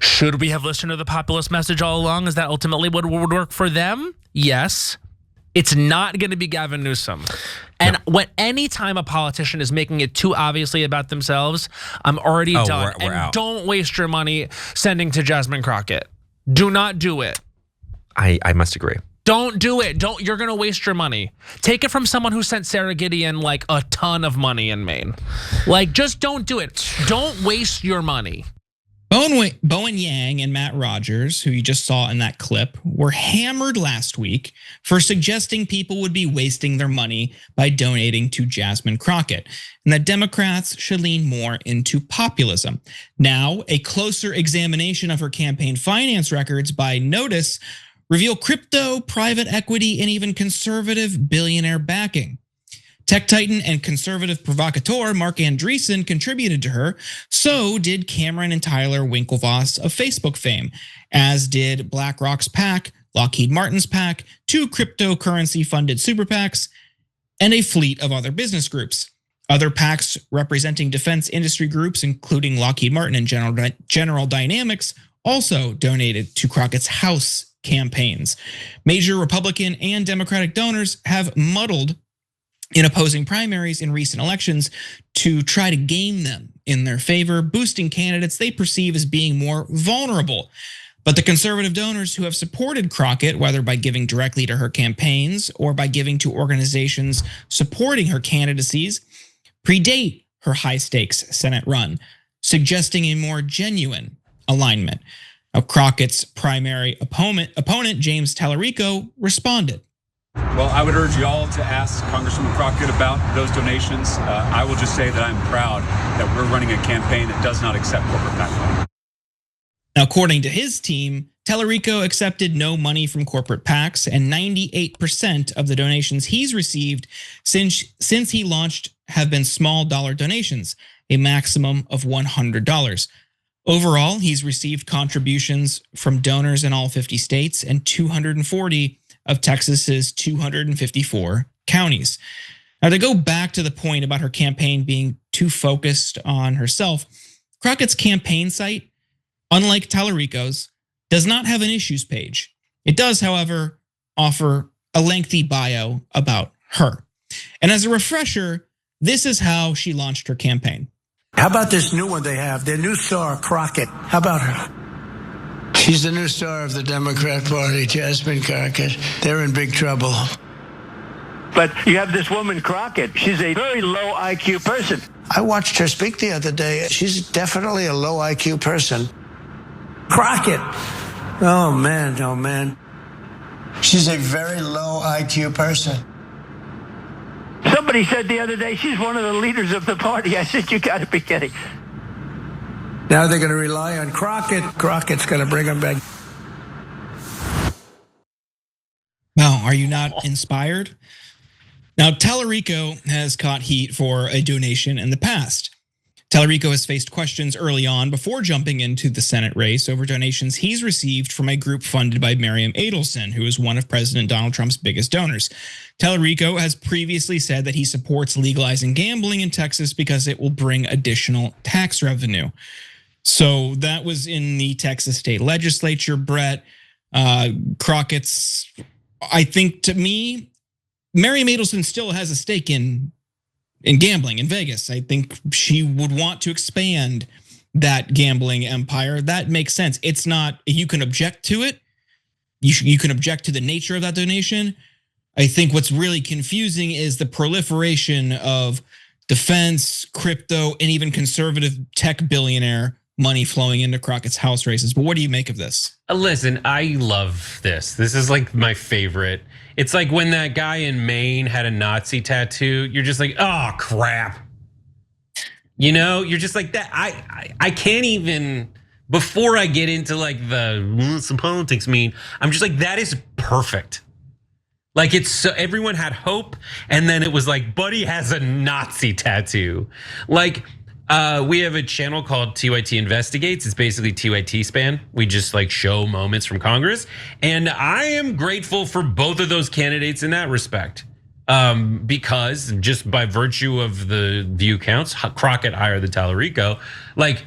Should we have listened to the populist message all along? Is that ultimately what would work for them? Yes. It's not going to be Gavin Newsom. And when anytime a politician is making it too obviously about themselves, I'm already done. We're out. Don't waste your money sending to Jasmine Crockett. Do not do it. I must agree. Don't do it. You're going to waste your money. Take it from someone who sent Sarah Gideon like a ton of money in Maine. Like, just don't do it. Don't waste your money. Bowen Yang and Matt Rogers, who you just saw in that clip, were hammered last week for suggesting people would be wasting their money by donating to Jasmine Crockett, and that Democrats should lean more into populism. Now, a closer examination of her campaign finance records by Notice reveal crypto, private equity, and even conservative billionaire backing. Tech titan and conservative provocateur Mark Andreessen contributed to her. So did Cameron and Tyler Winklevoss of Facebook fame, as did BlackRock's PAC, Lockheed Martin's PAC, 2 cryptocurrency-funded super PACs, and a fleet of other business groups. Other PACs representing defense industry groups, including Lockheed Martin and General Dynamics, also donated to Crockett's House campaigns. Major Republican and Democratic donors have muddled in opposing primaries in recent elections to try to game them in their favor, boosting candidates they perceive as being more vulnerable. But the conservative donors who have supported Crockett, whether by giving directly to her campaigns or by giving to organizations supporting her candidacies, predate her high-stakes Senate run, suggesting a more genuine alignment. Now, Crockett's primary opponent, James Tallarico, responded. Well, I would urge you all to ask Congresswoman Crockett about those donations. I will just say that I'm proud that we're running a campaign that does not accept corporate PAC money. Now, according to his team, Tallarico accepted no money from corporate PACs, and 98% of the donations he's received since he launched have been small dollar donations, a maximum of $100. Overall, he's received contributions from donors in all 50 states and 240 of Texas's 254 counties. Now, to go back to the point about her campaign being too focused on herself, Crockett's campaign site, unlike Tallarico's, does not have an issues page. It does, however, offer a lengthy bio about her. And as a refresher, this is how she launched her campaign. How about this new one they have, their new star, Crockett? How about her? She's the new star of the Democrat Party, Jasmine Crockett. They're in big trouble. But you have this woman, Crockett. She's a very low IQ person. I watched her speak the other day. She's definitely a low IQ person. Crockett. Oh, man, oh, man. She's a very low IQ person. Somebody said the other day she's one of the leaders of the party. I said, you got to be kidding. Now they're going to rely on Crockett. Crockett's going to bring them back. Wow, are you not inspired? Now, Tallarico has caught heat for a donation in the past. Tallarico has faced questions early on before jumping into the Senate race over donations he's received from a group funded by Miriam Adelson, who is one of President Donald Trump's biggest donors. Tallarico has previously said that he supports legalizing gambling in Texas because it will bring additional tax revenue. So that was in the Texas state legislature, Brett. Crockett's, I think, to me, Miriam Adelson still has a stake in gambling in Vegas. I think she would want to expand that gambling empire. That makes sense. It's not, you can object to it. You can object to the nature of that donation. I think what's really confusing is the proliferation of defense, crypto, and even conservative tech billionaire money flowing into Crockett's House races. But what do you make of this? Listen, I love this. This is like my favorite. It's like when that guy in Maine had a Nazi tattoo. You're just like, oh crap. You know, you're just like that. I can't even, before I get into like the some politics mean, I'm just like, that is perfect. Like it's so, everyone had hope, and then it was like, Buddy has a Nazi tattoo. Like, we have a channel called TYT Investigates. It's basically TYT span. We just like show moments from Congress. And I am grateful for both of those candidates in that respect. Because just by virtue of the view counts, Crockett higher than Tallarico, like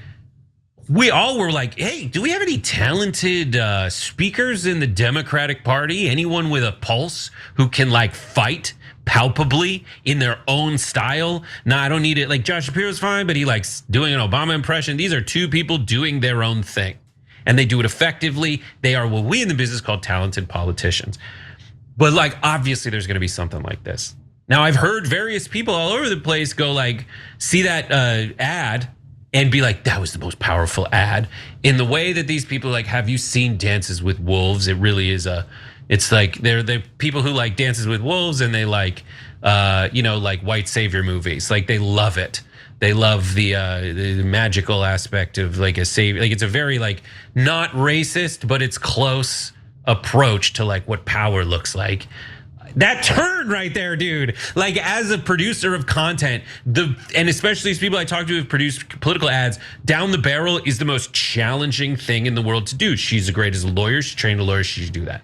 we all were like, hey, do we have any talented speakers in the Democratic Party? Anyone with a pulse who can like fight palpably in their own style? No, I don't need it. Like Josh Shapiro's fine, but he likes doing an Obama impression. These are two people doing their own thing, and they do it effectively. They are what we in the business call talented politicians. But like, obviously there's gonna be something like this. Now I've heard various people all over the place go like, see that ad and be like, that was the most powerful ad. In the way that these people like, have you seen Dances with Wolves? It really is it's like they're the people who like Dances with Wolves and they like, like white savior movies. Like they love it. They love the magical aspect of like a savior. Like it's a very like not racist, but it's close approach to like what power looks like. That turn right there, dude. Like as a producer of content, and especially these people I talk to who've produced political ads, down the barrel is the most challenging thing in the world to do. She's as great as a lawyer. She trained a lawyer. She should do that.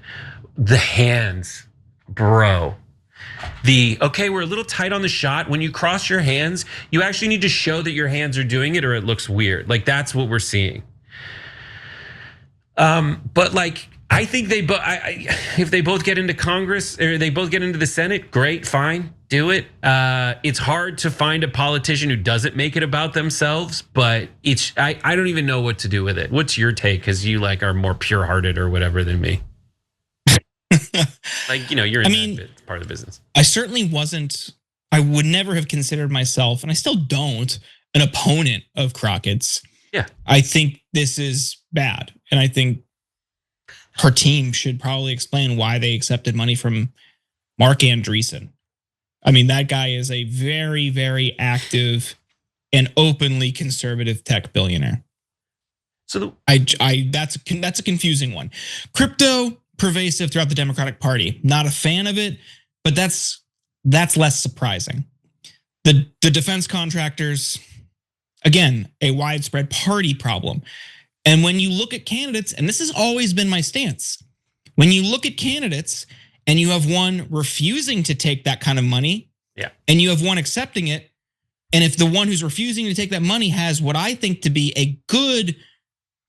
The hands, bro. Okay, we're a little tight on the shot. When you cross your hands, you actually need to show that your hands are doing it or it looks weird. Like that's what we're seeing. But like, I think if they both get into Congress or they both get into the Senate, great, fine, do it. It's hard to find a politician who doesn't make it about themselves, but I don't even know what to do with it. What's your take? Because you like are more pure-hearted or whatever than me. Like, you're in that part of the business. I certainly wasn't, I would never have considered myself, and I still don't, an opponent of Crockett's. Yeah. I think this is bad. And I think her team should probably explain why they accepted money from Mark Andreessen. I mean, that guy is a very, very active and openly conservative tech billionaire. So that's a confusing one. Crypto, pervasive throughout the Democratic Party. Not a fan of it, but that's less surprising. The defense contractors, again, a widespread party problem. And when you look at candidates, and this has always been my stance, when you look at candidates and you have one refusing to take that kind of money, and you have one accepting it, and if the one who's refusing to take that money has what I think to be a good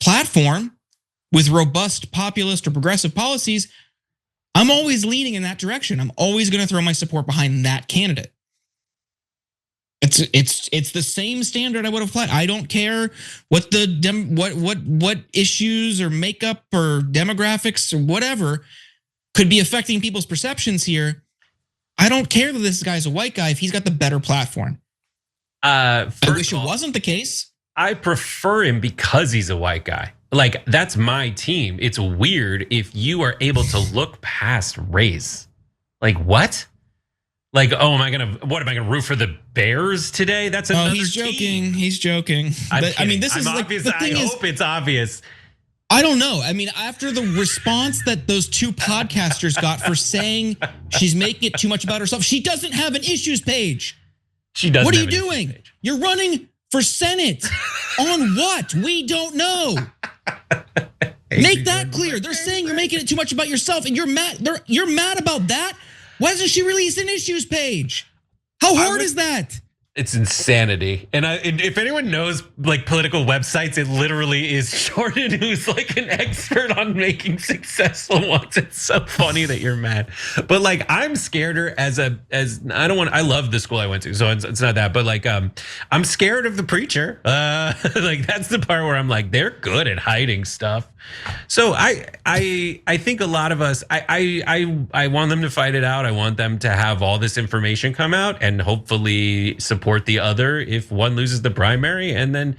platform with robust populist or progressive policies, I'm always leaning in that direction. I'm always going to throw my support behind that candidate. It's the same standard I would have applied. I don't care what what issues or makeup or demographics or whatever could be affecting people's perceptions here. I don't care that this guy's a white guy if he's got the better platform. I wish it wasn't the case. I prefer him because he's a white guy. Like that's my team. It's weird if you are able to look past race. Like what? Like, what am I gonna root for the Bears today? That's another he's team. Joking. He's joking. I mean, this is obvious. Like, the thing I hope it's obvious. I don't know. I mean, after the response that those two podcasters got for saying she's making it too much about herself, she doesn't have an issues page. She doesn't. What are you doing? You're running for Senate on what? We don't know. Make that clear. They're saying you're making it too much about yourself, and you're mad. You're mad about that. Why doesn't she release an issues page? How hard is that? It's insanity. And if anyone knows like political websites, it literally is Jordan, who's like an expert on making successful ones. It's so funny that you're mad. But like I'm scareder I love the school I went to, so it's not that, but like I'm scared of the preacher. Like that's the part where I'm like, they're good at hiding stuff. So I think a lot of us, I want them to fight it out. I want them to have all this information come out and hopefully support the other if one loses the primary and then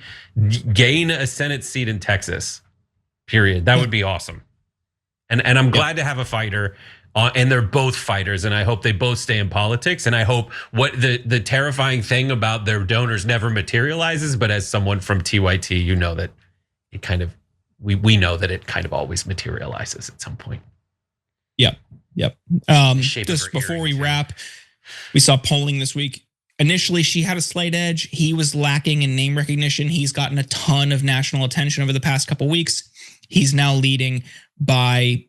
gain a Senate seat in Texas, period. That would be awesome. And I'm glad to have a fighter, and they're both fighters, and I hope they both stay in politics. And I hope what the terrifying thing about their donors never materializes, but as someone from TYT, you know that it kind of, we know that it kind of always materializes at some point. Yep. Just before we wrap, we saw polling this week. Initially, she had a slight edge. He was lacking in name recognition. He's gotten a ton of national attention over the past couple weeks. He's now leading by,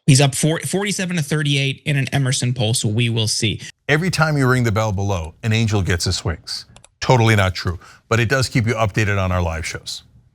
he's up 47 to 38 in an Emerson poll, so we will see. Every time you ring the bell below, an angel gets his wings. Totally not true, but it does keep you updated on our live shows.